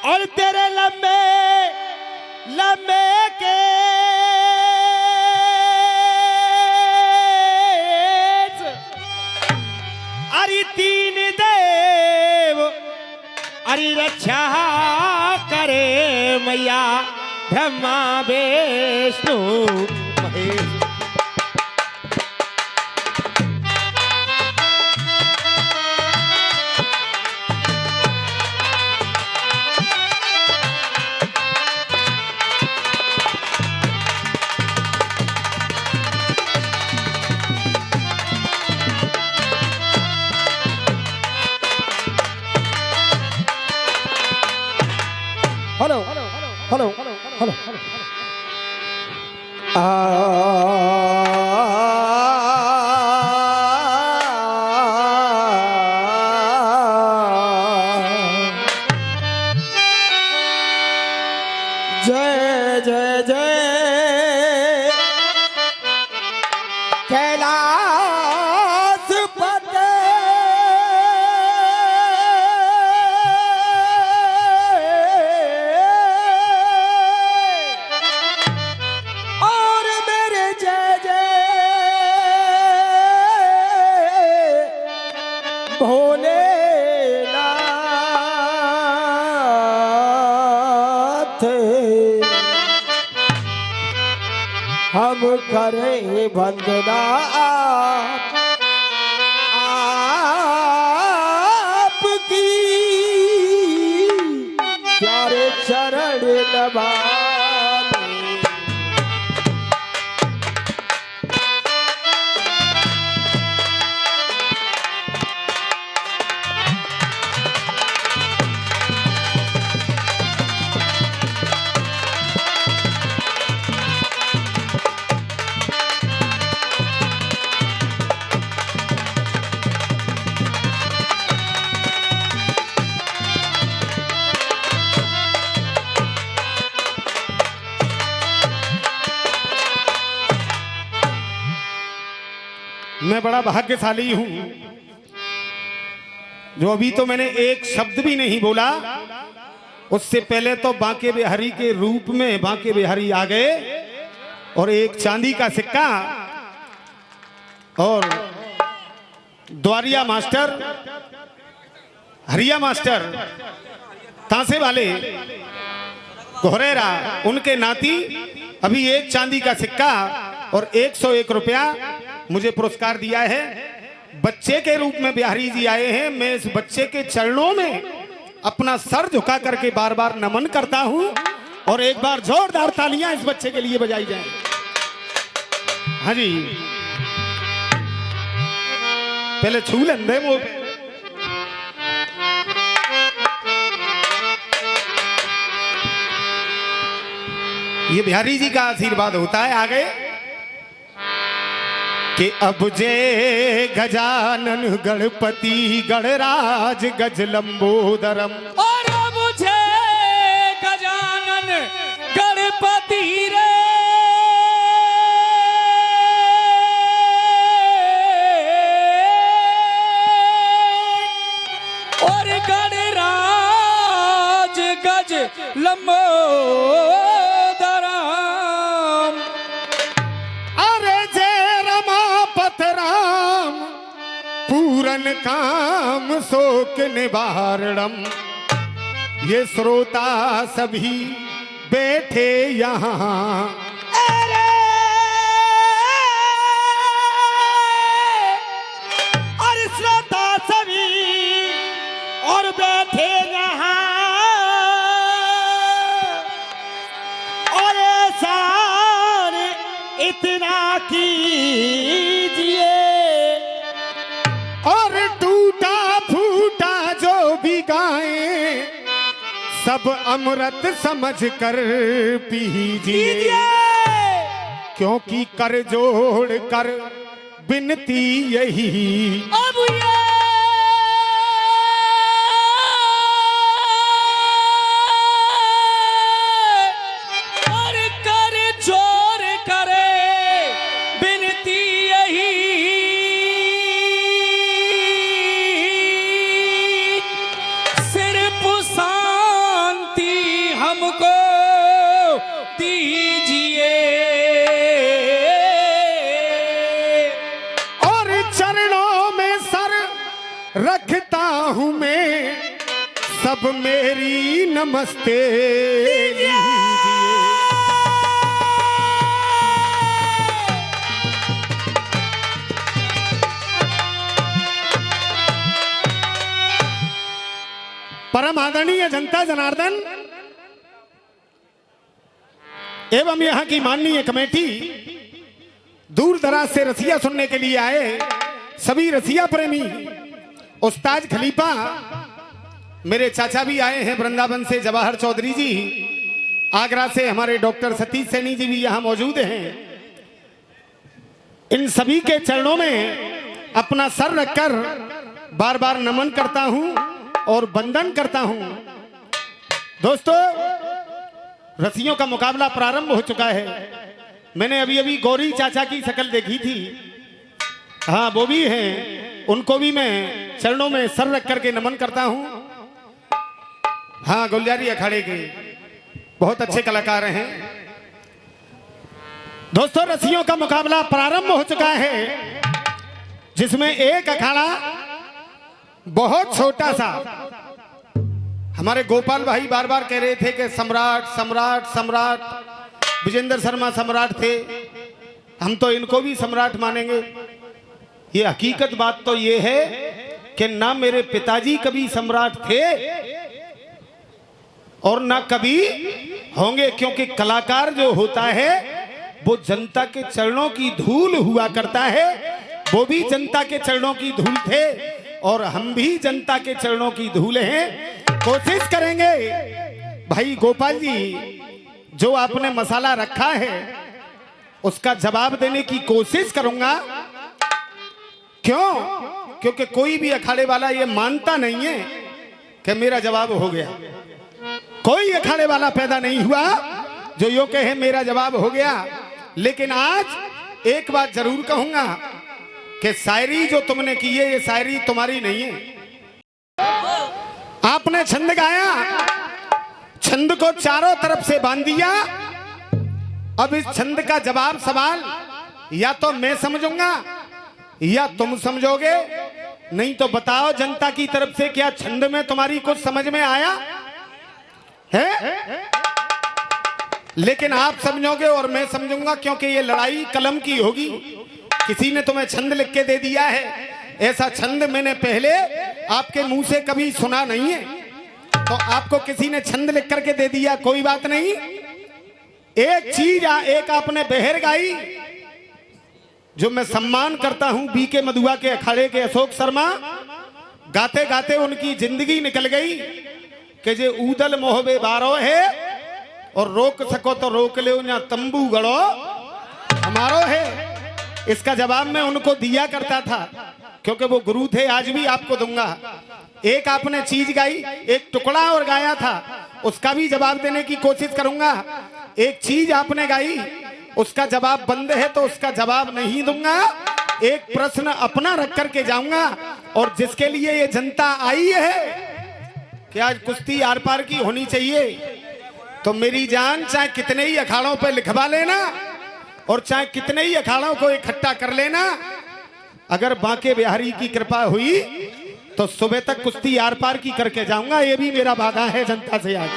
और तेरे लंबे लंबे के अरे तीन देव अरे रक्षा करे मैया Brahma Vishnu Mahesh. Hello hello hello जय जय जय कैलाश पते भोलेनाथ हम करें वंदना आपकी प्यारे चरण नवाने। मैं बड़ा भाग्यशाली हूं जो अभी तो मैंने एक शब्द भी नहीं बोला, उससे पहले तो बांके बिहारी के रूप में बांके बिहारी आ गए और एक चांदी का सिक्का और द्वारिया मास्टर हरिया मास्टर तांसे वाले घोरेरा उनके नाती अभी एक चांदी का सिक्का और 101 रुपया मुझे पुरस्कार दिया है। बच्चे के रूप में बिहारी जी आए हैं। मैं इस बच्चे के चरणों में अपना सर झुका करके बार बार नमन करता हूं और एक बार जोरदार तालियां इस बच्चे के लिए बजाई जाएं। हाँ जी, पहले छू लेंदे मुंह पे। ये बिहारी जी का आशीर्वाद होता है आगे कि अब जे गजानन गणपति गणराज गज लंबोदरम और मुझे गजानन गणपति रे और गणराज गज लंबोदरम अरे जय रमापत राम पूरन काम शोक निवारणम। ये श्रोता सभी बैठे यहाँ और श्रोता सभी और बैठे यहाँ और एहसान इतना कीजिए और टूटा फूटा जो भी गाए सब अमृत समझ कर पीजिए, क्योंकि कर जोड़ कर विनती यही अब ये और कर जोर करे विनती यही सिर्फ शांति आप मेरी नमस्ते लीजिए। परम आदरणीय जनता जनार्दन एवं यहाँ की माननीय कमेटी, दूर दराज से रसिया सुनने के लिए आए सभी रसिया प्रेमी, उस्ताद खलीफा, मेरे चाचा भी आए हैं वृंदावन से जवाहर चौधरी जी, आगरा से हमारे डॉक्टर सतीश सैनी जी भी यहाँ मौजूद हैं। इन सभी के चरणों में अपना सर रखकर बार बार नमन करता हूँ और वंदन करता हूँ। दोस्तों, रसियों का मुकाबला प्रारंभ हो चुका है। मैंने अभी अभी गौरी चाचा की शक्ल देखी थी, हाँ वो भी हैं, उनको भी मैं चरणों में सर रख करके नमन करता हूँ। हाँ, गुलजारी अखाड़े के बहुत अच्छे कलाकार हैं। दोस्तों, रसियों का मुकाबला प्रारंभ हो चुका है, जिसमें एक अखाड़ा बहुत छोटा सा, हमारे गोपाल भाई बार बार कह रहे थे कि सम्राट सम्राट सम्राट, विजेंद्र शर्मा सम्राट थे, हम तो इनको भी सम्राट मानेंगे। ये हकीकत बात तो ये है कि ना मेरे पिताजी कभी सम्राट थे और ना कभी होंगे, क्योंकि कलाकार जो होता है वो जनता के चरणों की धूल हुआ करता है। वो भी जनता के चरणों की धूल थे और हम भी जनता के चरणों की धूल हैं। कोशिश करेंगे भाई गोपाल जी, जो आपने मसाला रखा है उसका जवाब देने की कोशिश करूंगा। क्यों? क्योंकि कोई भी अखाड़े वाला ये मानता नहीं है कि मेरा जवाब हो गया। कोई अखाड़े वाला पैदा नहीं हुआ जो यो कहे मेरा जवाब हो गया। लेकिन आज एक बात जरूर कहूंगा कि शायरी जो तुमने की है, ये शायरी तुम्हारी नहीं है। आपने छंद गाया, छंद को चारों तरफ से बांध दिया। अब इस छंद का जवाब सवाल या तो मैं समझूंगा या तुम समझोगे। नहीं तो बताओ जनता की तरफ से, क्या छंद में तुम्हारी कुछ समझ में आया है? लेकिन आप समझोगे और मैं समझूंगा, क्योंकि ये लड़ाई कलम की होगी। किसी ने तुम्हें छंद लिख के दे दिया है, ऐसा छंद मैंने पहले आपके मुंह से कभी सुना नहीं है। तो आपको किसी ने छंद लिख करके दे दिया, कोई बात नहीं। एक चीज एक आपने बहर गाई जो मैं सम्मान करता हूं, बीके मधुआ के अखाड़े के अशोक शर्मा, गाते गाते उनकी जिंदगी निकल गई कि जे ऊदल मोहबे बारो है और रोक सको तो रोक ले, या तंबू गड़ो हमारो है। इसका जवाब मैं उनको दिया करता था क्योंकि वो गुरु थे, आज भी आपको दूंगा। एक आपने चीज गाई, एक टुकड़ा और गाया था, उसका भी जवाब देने की कोशिश करूंगा। एक चीज आपने गाई, उसका जवाब बंद है तो उसका जवाब नहीं दूंगा। एक प्रश्न अपना रख करके जाऊंगा, और जिसके लिए ये जनता आई है कि आज कुश्ती आर पार की होनी चाहिए, तो मेरी जान चाहे कितने ही अखाड़ों पर लिखवा लेना और चाहे कितने ही अखाड़ों को इकट्ठा कर लेना, अगर बांके बिहारी की कृपा हुई तो सुबह तक कुश्ती आर पार की करके जाऊंगा। ये भी मेरा वादा है जनता से। आज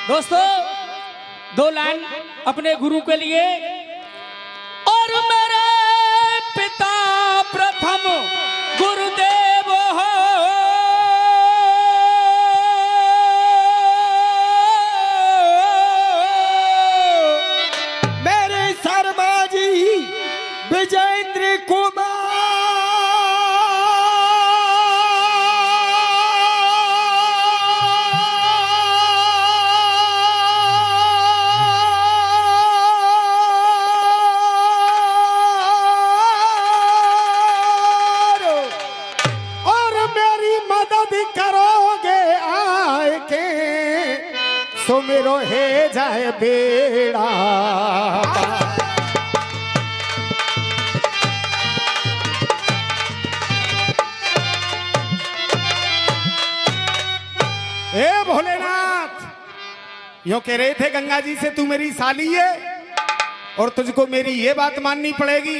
दोस्तों, दो लाइन अपने गुरु के लिए। और मेरे पिता प्रथम गुरुदेव हो, मेरे शर्मा जी विजेंद्र कुमार, यदि करोगे आए के सो मेरो हे जाए बेड़ा। ए भोलेनाथ, यूं कह रहे थे गंगा जी से तू मेरी साली है और तुझको मेरी ये बात माननी पड़ेगी।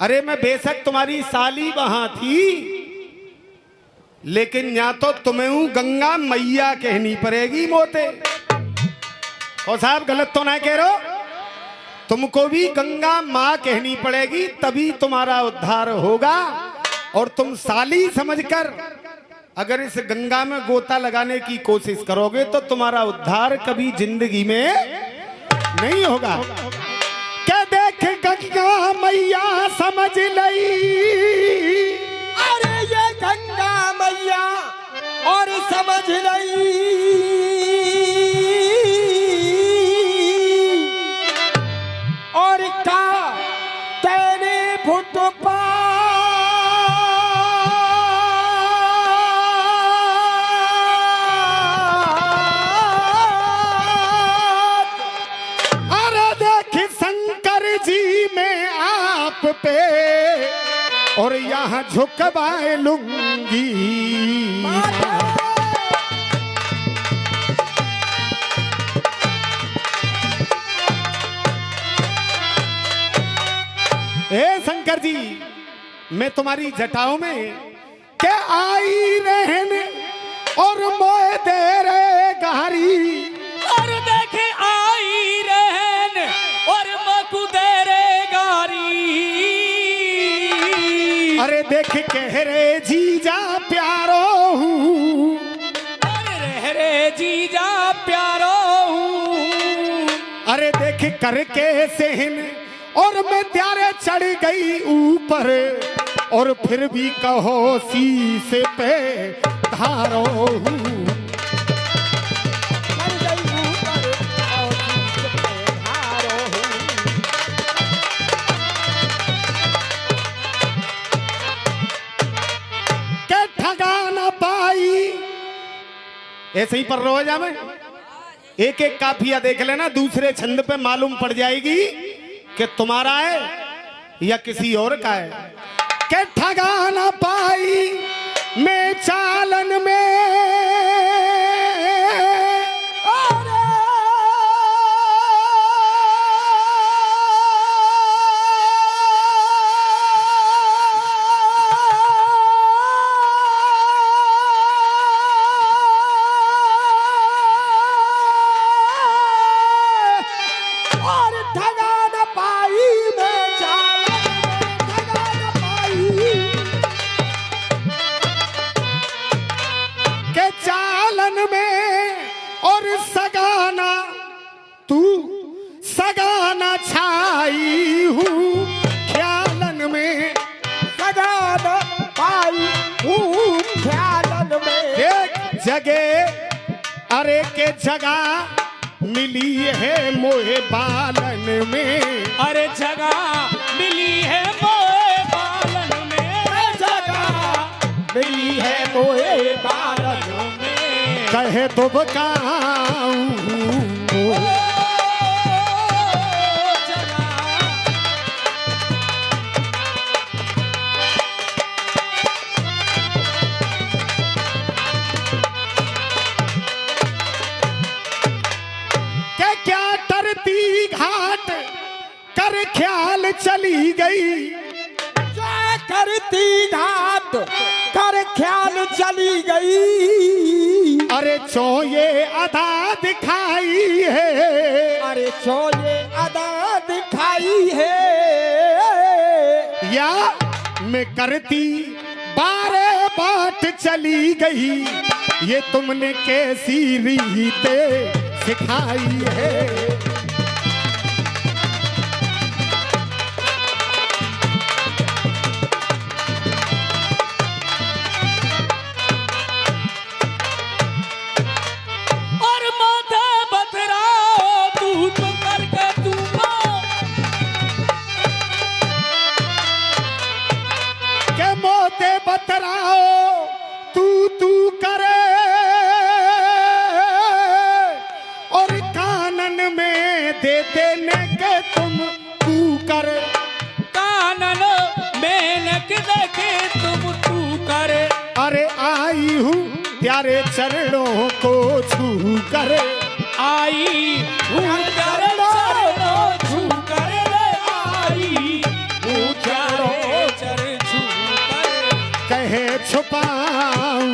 अरे मैं बेशक तुम्हारी साली वहां थी, लेकिन या तो तुम्हें गंगा मैया कहनी पड़ेगी मोते। और साहब गलत तो ना कह रहे हो, तुमको भी गंगा माँ कहनी पड़ेगी, तभी तुम्हारा उद्धार होगा। और तुम साली समझकर अगर इस गंगा में गोता लगाने की कोशिश करोगे तो तुम्हारा उद्धार कभी जिंदगी में नहीं होगा। क्या देख गंगा मैया समझ लई, अरे ये गंगा मैया और समझ लई, और का तेरे फुट पा पे और यहाँ झुकवाए लूंगी। ए शंकर जी, मैं तुम्हारी जटाओं में क्या आई रहने और मोए दे रे गारी। और देखे आई रहन और मकू दे रे गारी। अरे देख कह रे जीजा प्यारो हूँ, अरे रह रे जीजा प्यारो हूँ। अरे देख करके सहन और मैं त्यारे चढ़ गई ऊपर, और फिर भी कहो शीशे पे धारो हूँ। ऐसे ही पढ़ रहा जा मैं, एक एक काफिया देख लेना, दूसरे छंद पे मालूम पड़ जाएगी कि तुम्हारा है या किसी और का है। के ठगा ना पाई मैं चालन में, सगाना छाई हूँ ख्यालन में, सगाना पाई हूँ ख्यालन में। एक जगह अरे के जगह मिली है मोहे बालन में, अरे जगह मिली है मोहे बालन में, जगह मिली है मोहे बालन में। कहे तो बताऊं ख्याल चली गई, क्या करती घाट कर ख्याल चली गई। अरे चोये अदा दिखाई है, अरे चोये अदा दिखाई है। या मैं करती बारे बाट चली गई, ये तुमने कैसी रीते सिखाई है। प्यारे चरणों को छू कर आई हूँ तेरे चरणों छू कर आई हूँ तेरे चरण छू कर कहे छुपाऊं